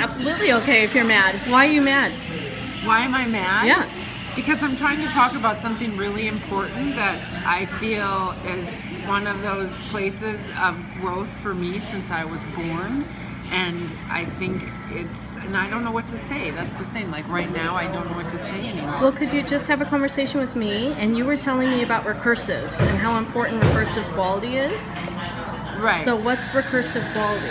absolutely okay if you're mad. Why are you mad? Why am I mad? Yeah. Because I'm trying to talk about something really important that I feel is one of those places of growth for me since I was born. And I think and I don't know what to say. That's the thing. Like right now, I don't know what to say anymore. Well, could you just have a conversation with me? And you were telling me about recursive and how important recursive quality is. Right. So what's recursive quality?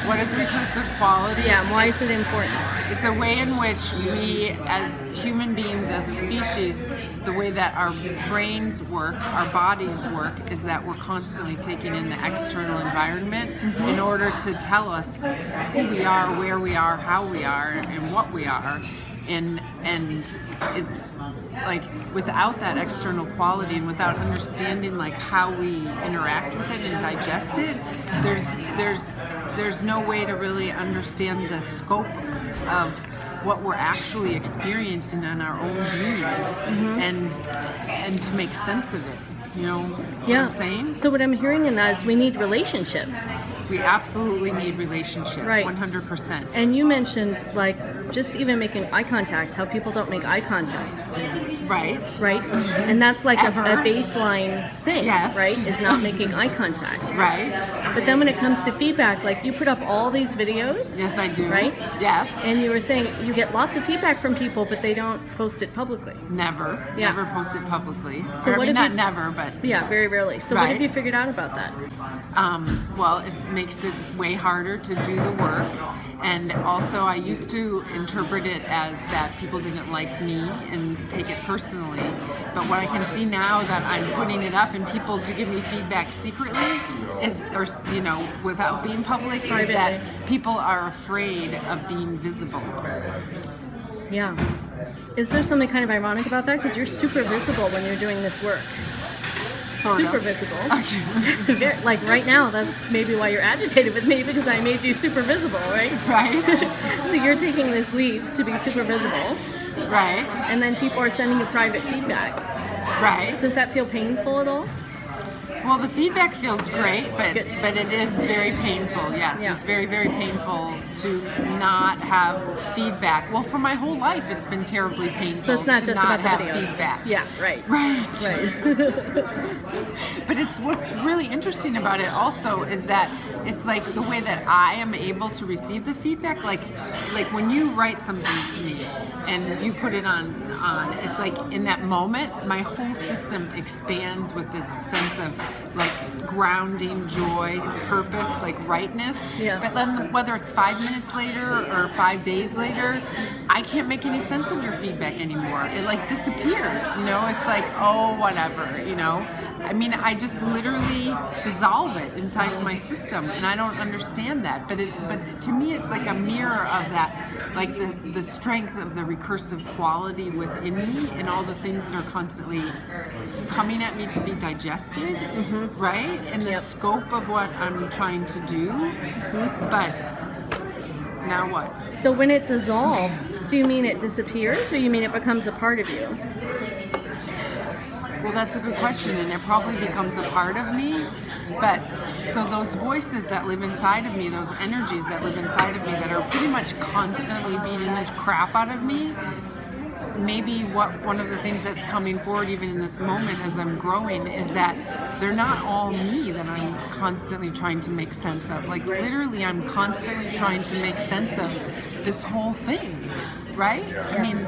What is recursive quality? Yeah, and why is it important? It's a way in which we, as human beings, as a species, the way that our brains work, our bodies work, is that we're constantly taking in the external environment in order to tell us who we are, where we are, how we are, and what we are. And it's like without that external quality and without understanding like how we interact with it and digest it, there's no way to really understand the scope of what we're actually experiencing in our own beings and to make sense of it. You know what I'm saying? So what I'm hearing in that is we need relationship. We absolutely need relationship, right? 100%. And you mentioned like just even making eye contact, how people don't make eye contact. Right. Right? And that's like a baseline thing, yes. right? Is not making eye contact. Right. But then when it comes to feedback, like you put up all these videos. Yes, I do. Right? Yes. And you were saying you get lots of feedback from people, but they don't post it publicly. Never. Yeah. Never post it publicly. So or, I mean, not never, but... Yeah, very rarely. So what have you figured out about that? Well, it makes it way harder to do the work. And also, I used to interpret it as that people didn't like me and take it personally. But what I can see now that I'm putting it up and people do give me feedback secretly, or without being public, is that people are afraid of being visible. Yeah. Is there something kind of ironic about that? Because you're super visible when you're doing this work. Super visible. Like right now, that's maybe why you're agitated with me, because I made you super visible, right? Right. So you're taking this leap to be super visible. Right. And then people are sending you private feedback. Right. Does that feel painful at all? Well, the feedback feels great, but it is very painful. Yes, Yeah. It's very, very painful to not have feedback. Well, for my whole life, it's been terribly painful. So it's not to just not about the have videos. feedback. Yeah, right. Right. Right. But it's what's really interesting about it also is that it's like the way that I am able to receive the feedback. Like when you write something to me and you put it on, it's like in that moment, my whole system expands with this sense of like grounding, joy, purpose, like rightness. Yeah. But then whether it's 5 minutes later or 5 days later, I can't make any sense of your feedback anymore. It like disappears, It's like, oh, whatever, I mean, I just literally dissolve it inside of my system, and I don't understand that. But to me, it's like a mirror of that, like the strength of the recursive quality within me, and all the things that are constantly coming at me to be digested, right? And the scope of what I'm trying to do. But now what? So when it dissolves, do you mean it disappears, or you mean it becomes a part of you? Well, that's a good question, and it probably becomes a part of me. But so those voices that live inside of me, those energies that live inside of me that are pretty much constantly beating this crap out of me, maybe one of the things that's coming forward even in this moment as I'm growing is that they're not all me that I'm constantly trying to make sense of. Like literally, I'm constantly trying to make sense of this whole thing, right? I mean...